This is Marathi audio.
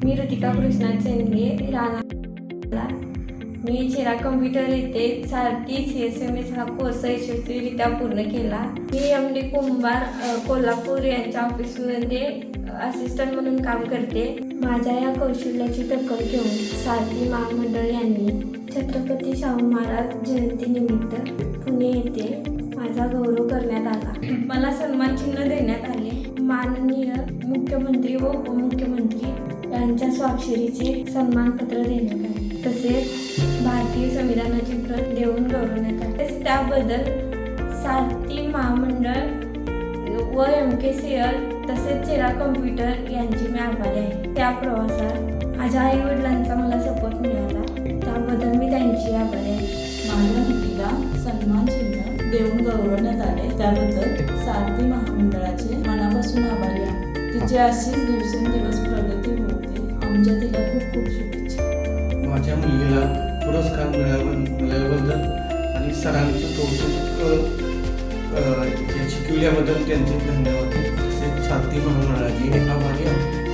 मी ऋतिका कृष्णा चेंगे राणा. मी चेहरा कम्प्युटर येथे सारथी CSMS हा कोर्स यशस्वीरित्या पूर्ण केला. मी MD कुंभार कोल्हापूर यांच्या ऑफिसमध्ये असिस्टंट म्हणून काम करते. माझ्या या कौशल्याची दखल घेऊन सारथी महामंडळ यांनी छत्रपती शाहू महाराज जयंतीनिमित्त पुणे येथे माझा गौरव करण्यात आला. मला सन्मान चिन्ह देण्यात आले. माननीय मुख्यमंत्री व उपमुख्यमंत्री यांच्या स्वाक्षरीचे सन्मानपत्र देण्यात आले. तसेच भारतीय संविधानाची प्रत देऊन गौरवण्यात आले. त्याबद्दल सारथी महामंडळ व MKCL तसेच चेहरा कम्प्युटर यांची मी आभारी आहे. त्या प्रवासात माझ्या आई वडिलांचा मला सपोर्ट मिळाला, त्याबद्दल मी त्यांची आभारी आहे. माझ्या मुलीला सन्मान चिन्ह देऊन गौरवण्यात आले, त्याबद्दल सारथी महामंडळाचे मनापासून आभारी आहे. तिची अशीच दिवसेंदिवस प्रगती होते. आमच्या तिला खूप खूप शुभेच्छा. माझ्या मुलीला पुरस्कार मिळाल्याबद्दल आणि सरांचं कौतुक शिकविल्याबद्दल त्यांचे धन्यवाद. तसेच सारथी महामंडळाचे आभारी आहे.